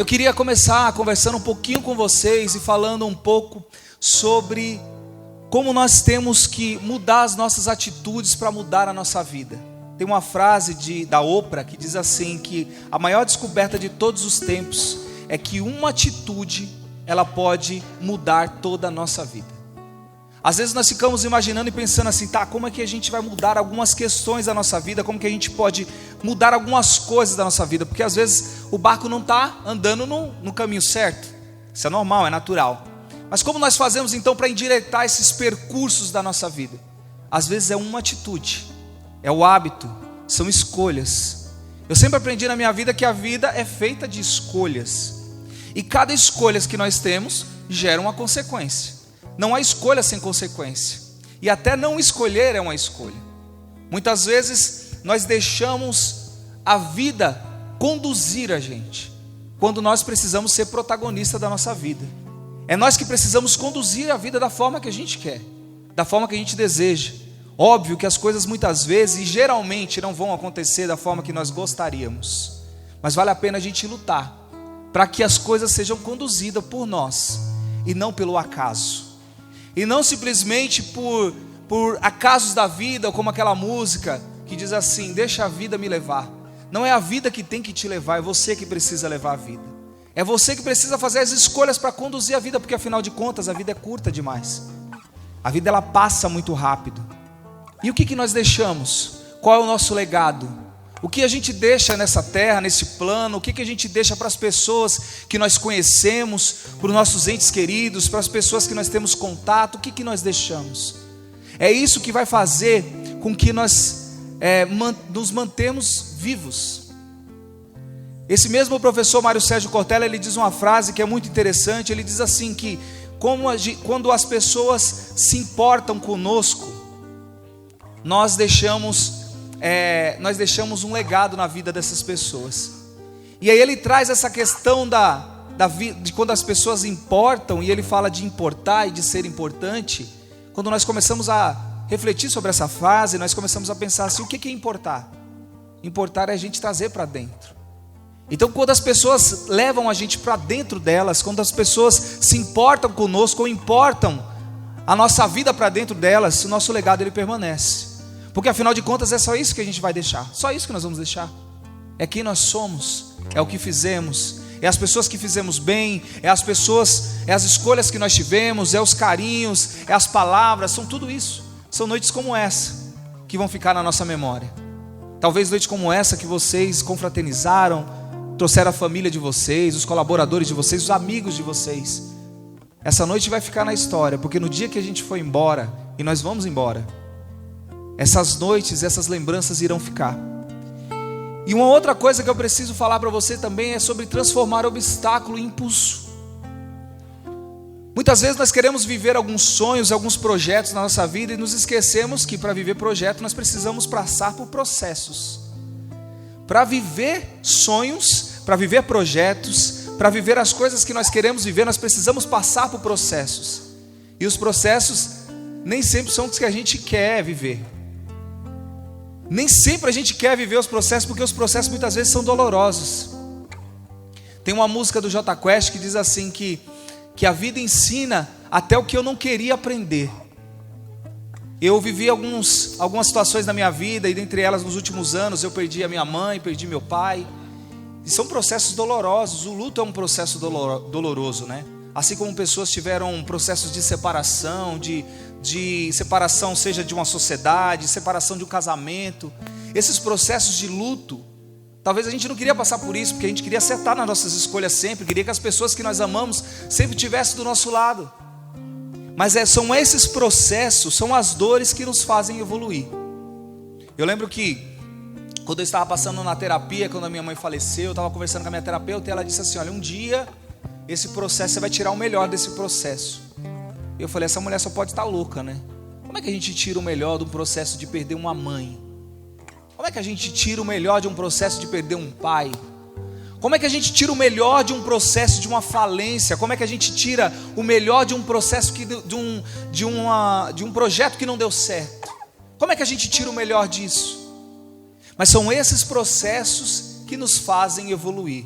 Eu queria começar conversando um pouquinho com vocês e falando um pouco sobre como nós temos que mudar as nossas atitudes para mudar a nossa vida. Tem uma frase da Oprah que diz assim, que a maior descoberta de todos os tempos é que uma atitude, ela pode mudar toda a nossa vida. Às vezes nós ficamos imaginando e pensando assim, como é que a gente vai mudar algumas questões da nossa vida, como que a gente pode mudar algumas coisas da nossa vida, porque às vezes o barco não está andando no caminho certo. Isso é normal, é natural. Mas como nós fazemos então para endireitar esses percursos da nossa vida? Às vezes é uma atitude, é o hábito, são escolhas. Eu sempre aprendi na minha vida que a vida é feita de escolhas, e cada escolha que nós temos gera uma consequência. Não há escolha sem consequência, e até não escolher é uma escolha. Muitas vezes nós deixamos a vida conduzir a gente, quando nós precisamos ser protagonista da nossa vida. É nós que precisamos conduzir a vida da forma que a gente quer, da forma que a gente deseja. Óbvio que as coisas muitas vezes e geralmente não vão acontecer da forma que nós gostaríamos, mas vale a pena a gente lutar para que as coisas sejam conduzidas por nós e não pelo acaso. E não simplesmente por acasos da vida, como aquela música que diz assim, deixa a vida me levar. Não é a vida que tem que te levar, é você que precisa levar a vida. É você que precisa fazer as escolhas para conduzir a vida, porque afinal de contas a vida é curta demais. A vida ela passa muito rápido. E o que nós deixamos? Qual é o nosso legado? O que a gente deixa nessa terra, nesse plano? O que a gente deixa para as pessoas que nós conhecemos, para os nossos entes queridos, para as pessoas que nós temos contato? O que nós deixamos? É isso que vai fazer com que nós nos mantemos vivos. Esse mesmo professor Mário Sérgio Cortella, ele diz uma frase que é muito interessante. Ele diz assim que quando as pessoas se importam conosco, nós deixamos um legado na vida dessas pessoas. E aí ele traz essa questão de quando as pessoas importam, e ele fala de importar e de ser importante. Quando nós começamos a refletir sobre essa frase, nós começamos a pensar assim, o que é importar? Importar é a gente trazer para dentro. Então quando as pessoas levam a gente para dentro delas, quando as pessoas se importam conosco ou importam a nossa vida para dentro delas, o nosso legado ele permanece. Porque afinal de contas é só isso que a gente vai deixar, só isso que nós vamos deixar. É quem nós somos, é o que fizemos, é as pessoas que fizemos bem, é as escolhas que nós tivemos, é os carinhos, é as palavras, são tudo isso. São noites como essa que vão ficar na nossa memória. Talvez noites como essa que vocês confraternizaram, trouxeram a família de vocês, os colaboradores de vocês, os amigos de vocês. Essa noite vai ficar na história, porque no dia que a gente for embora, e nós vamos embora, essas noites, essas lembranças irão ficar. E uma outra coisa que eu preciso falar para você também é sobre transformar obstáculo em impulso. Muitas vezes nós queremos viver alguns sonhos, alguns projetos na nossa vida e nos esquecemos que para viver projeto nós precisamos passar por processos. Para viver sonhos, para viver projetos, para viver as coisas que nós queremos viver, nós precisamos passar por processos. E os processos nem sempre são os que a gente quer viver. Nem sempre a gente quer viver os processos, porque os processos muitas vezes são dolorosos. Tem uma música do Jota Quest que diz assim que a vida ensina até o que eu não queria aprender. Eu vivi algumas situações na minha vida, e dentre elas nos últimos anos eu perdi a minha mãe, perdi meu pai. E são processos dolorosos. O luto é um processo doloroso, né? Assim como pessoas tiveram processos de separação, de separação, seja de uma sociedade, separação de um casamento. Esses processos de luto, talvez a gente não queria passar por isso, porque a gente queria acertar nas nossas escolhas sempre, queria que as pessoas que nós amamos sempre estivessem do nosso lado. Mas são esses processos, são as dores que nos fazem evoluir. Eu lembro que quando eu estava passando na terapia, quando a minha mãe faleceu, eu estava conversando com a minha terapeuta e ela disse assim, olha, um dia esse processo, você vai tirar o melhor desse processo. Eu falei, essa mulher só pode estar louca, né? Como é que a gente tira o melhor de um processo de perder uma mãe? Como é que a gente tira o melhor de um processo de perder um pai? Como é que a gente tira o melhor de um processo de uma falência? Como é que a gente tira o melhor de um processo de um projeto que não deu certo? Como é que a gente tira o melhor disso? Mas são esses processos que nos fazem evoluir.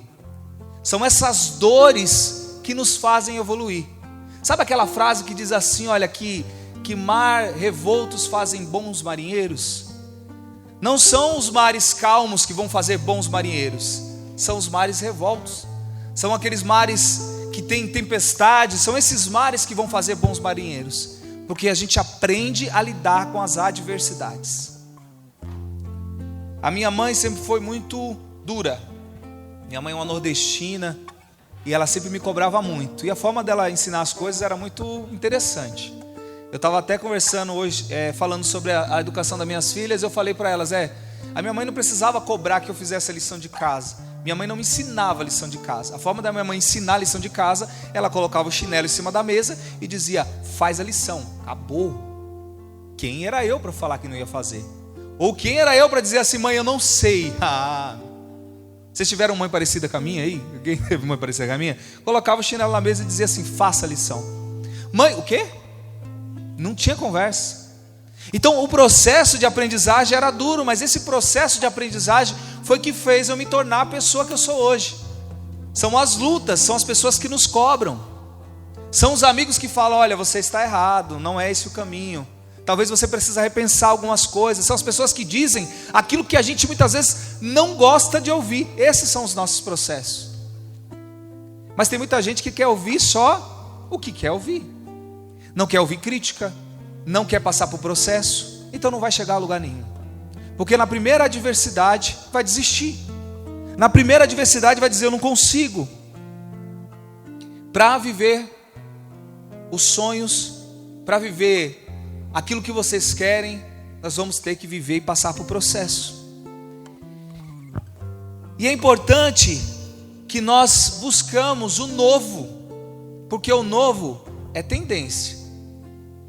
São essas dores que nos fazem evoluir. Sabe aquela frase que diz assim, olha, que mar revoltos fazem bons marinheiros? Não são os mares calmos que vão fazer bons marinheiros, são os mares revoltos. São aqueles mares que têm tempestade, são esses mares que vão fazer bons marinheiros, porque a gente aprende a lidar com as adversidades. A minha mãe sempre foi muito dura. Minha mãe é uma nordestina e ela sempre me cobrava muito. E a forma dela ensinar as coisas era muito interessante. Eu estava até conversando hoje, falando sobre a educação das minhas filhas. Eu falei para elas, a minha mãe não precisava cobrar que eu fizesse a lição de casa. Minha mãe não me ensinava a lição de casa. A forma da minha mãe ensinar a lição de casa, ela colocava o chinelo em cima da mesa e dizia, faz a lição. Acabou. Quem era eu para falar que não ia fazer? Ou quem era eu para dizer assim, mãe, eu não sei. Vocês tiveram mãe parecida com a minha aí? Alguém teve mãe parecida com a minha? Colocava o chinelo na mesa e dizia assim, faça a lição. Mãe, o quê? Não tinha conversa. Então o processo de aprendizagem era duro, mas esse processo de aprendizagem foi que fez eu me tornar a pessoa que eu sou hoje. São as lutas, são as pessoas que nos cobram. São os amigos que falam, olha, você está errado, não é esse o caminho. Talvez você precise repensar algumas coisas. São as pessoas que dizem aquilo que a gente muitas vezes não gosta de ouvir. Esses são os nossos processos. Mas tem muita gente que quer ouvir só o que quer ouvir. Não quer ouvir crítica, não quer passar por processo, então não vai chegar a lugar nenhum. Porque na primeira adversidade vai desistir. Na primeira adversidade vai dizer, eu não consigo. Para viver os sonhos, para viver aquilo que vocês querem, nós vamos ter que viver e passar por processo. E é importante que nós buscamos o novo, porque o novo é tendência.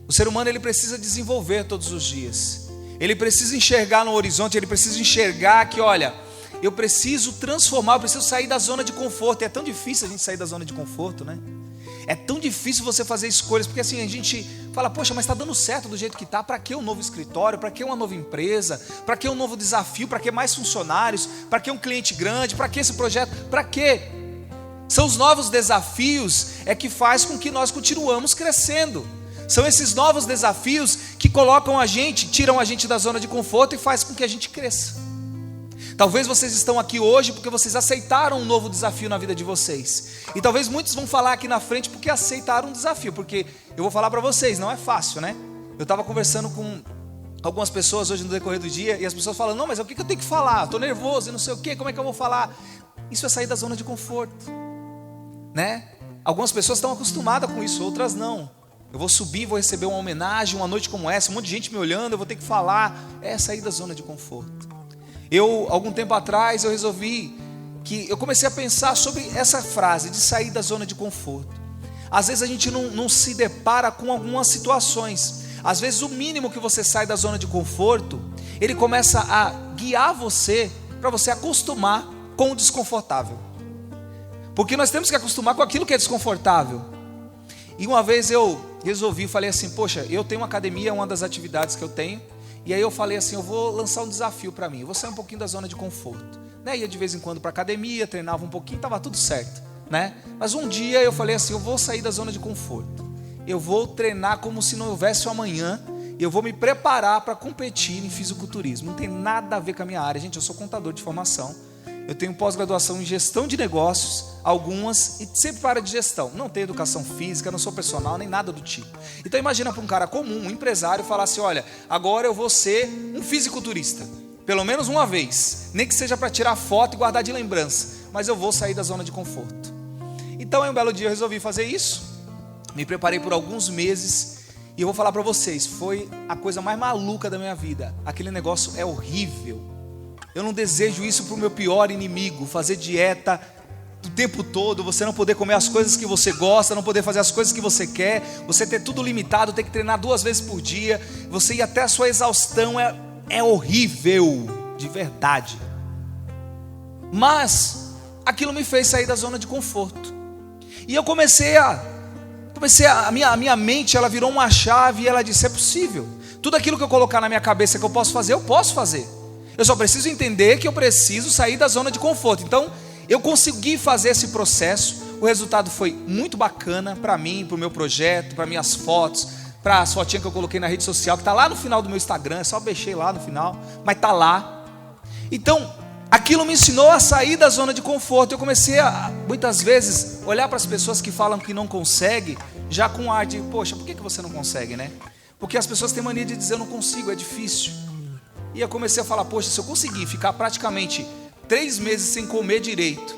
O ser humano ele precisa desenvolver todos os dias. Ele precisa enxergar no horizonte, ele precisa enxergar que, olha, eu preciso transformar, eu preciso sair da zona de conforto. E é tão difícil a gente sair da zona de conforto, né? É tão difícil você fazer escolhas, porque assim, a gente fala, poxa, mas está dando certo do jeito que está, para que um novo escritório, para que uma nova empresa, para que um novo desafio, para que mais funcionários, para que um cliente grande, para que esse projeto, para que? São os novos desafios que faz com que nós continuamos crescendo. São esses novos desafios que colocam a gente, tiram a gente da zona de conforto e faz com que a gente cresça. Talvez vocês estão aqui hoje porque vocês aceitaram um novo desafio na vida de vocês. E talvez muitos vão falar aqui na frente porque aceitaram um desafio. Porque eu vou falar para vocês, não é fácil, né? Eu estava conversando com algumas pessoas hoje no decorrer do dia e as pessoas falam, não, mas o que eu tenho que falar? Estou nervoso e não sei o quê, como é que eu vou falar? Isso é sair da zona de conforto, né? Algumas pessoas estão acostumadas com isso, outras não. Eu vou subir, vou receber uma homenagem, uma noite como essa, um monte de gente me olhando, eu vou ter que falar. É sair da zona de conforto. Algum tempo atrás, eu resolvi que eu comecei a pensar sobre essa frase de sair da zona de conforto. Às vezes a gente não se depara com algumas situações. Às vezes o mínimo que você sai da zona de conforto, ele começa a guiar você, para você acostumar com o desconfortável. Porque nós temos que acostumar com aquilo que é desconfortável. E uma vez eu resolvi, falei assim, poxa, eu tenho uma academia, uma das atividades que eu tenho, e aí eu falei assim, eu vou lançar um desafio para mim, eu vou sair um pouquinho da zona de conforto, né? Ia de vez em quando para academia, treinava um pouquinho, estava tudo certo, né? Mas um dia eu falei assim, eu vou sair da zona de conforto, eu vou treinar como se não houvesse um amanhã, eu vou me preparar para competir em fisiculturismo. Não tem nada a ver com a minha área, gente, eu sou contador de formação, eu tenho pós-graduação em gestão de negócios, algumas, e sempre para de gestão. Não tenho educação física, não sou personal, nem nada do tipo. Então imagina para um cara comum, um empresário, falar assim, olha, agora eu vou ser um fisiculturista, pelo menos uma vez, nem que seja para tirar foto e guardar de lembrança, mas eu vou sair da zona de conforto. Então um belo dia eu resolvi fazer isso, me preparei por alguns meses, e eu vou falar para vocês, foi a coisa mais maluca da minha vida. Aquele negócio é horrível. Eu não desejo isso para o meu pior inimigo, fazer dieta o tempo todo, você não poder comer as coisas que você gosta, não poder fazer as coisas que você quer, você ter tudo limitado, ter que treinar 2 vezes por dia, você ir até a sua exaustão, é horrível, de verdade. Mas aquilo me fez sair da zona de conforto. E eu a minha mente, ela virou uma chave e ela disse, é possível. Tudo aquilo que eu colocar na minha cabeça que eu posso fazer, eu posso fazer. Eu só preciso entender que eu preciso sair da zona de conforto. Então, Eu consegui fazer esse processo, o resultado foi muito bacana para mim, para o meu projeto, para minhas fotos, para as fotinhas que eu coloquei na rede social, que está lá no final do meu Instagram, é só mexer lá no final, mas está lá. Então, aquilo me ensinou a sair da zona de conforto. Eu comecei a, muitas vezes, olhar para as pessoas que falam que não conseguem, já com ar de, poxa, por que você não consegue, né? Porque as pessoas têm mania de dizer, eu não consigo, é difícil. E eu comecei a falar, poxa, se eu conseguir ficar praticamente 3 meses sem comer direito,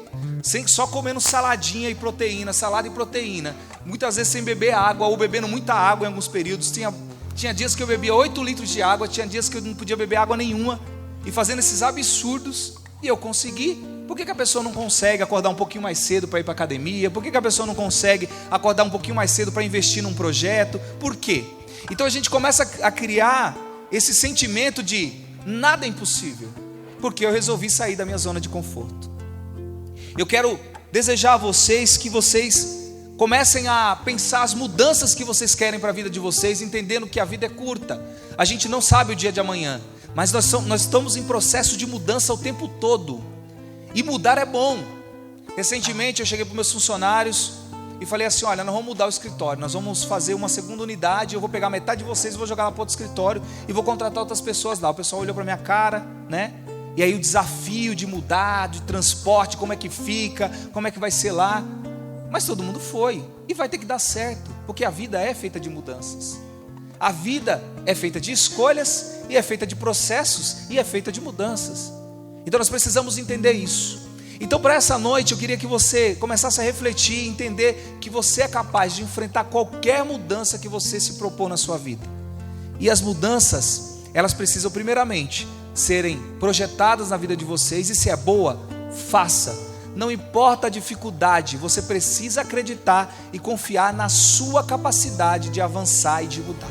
só comendo saladinha e proteína, salada e proteína, muitas vezes sem beber água, ou bebendo muita água em alguns períodos, tinha dias que eu bebia 8 litros de água, tinha dias que eu não podia beber água nenhuma, e fazendo esses absurdos, e eu consegui. Por que a pessoa não consegue acordar um pouquinho mais cedo para ir para a academia? Por que a pessoa não consegue acordar um pouquinho mais cedo para investir num projeto? Por quê? Então a gente começa a criar esse sentimento de nada é impossível, porque eu resolvi sair da minha zona de conforto. Eu quero desejar a vocês que vocês comecem a pensar as mudanças que vocês querem para a vida de vocês, entendendo que a vida é curta, a gente não sabe o dia de amanhã, mas nós estamos em processo de mudança o tempo todo, e mudar é bom. Recentemente eu cheguei para os meus funcionários e falei assim, olha, nós vamos mudar o escritório, nós vamos fazer uma segunda unidade, eu vou pegar metade de vocês, vou jogar lá para outro escritório e vou contratar outras pessoas lá. O pessoal olhou para minha cara, né? E aí o desafio de mudar, de transporte, como é que fica, como é que vai ser lá. Mas todo mundo foi, e vai ter que dar certo, porque a vida é feita de mudanças. A vida é feita de escolhas, e é feita de processos, e é feita de mudanças. Então nós precisamos entender isso. Então para essa noite eu queria que você começasse a refletir e entender que você é capaz de enfrentar qualquer mudança que você se propor na sua vida. E as mudanças, elas precisam primeiramente serem projetadas na vida de vocês, e se é boa, faça. Não importa a dificuldade, você precisa acreditar e confiar na sua capacidade de avançar e de mudar.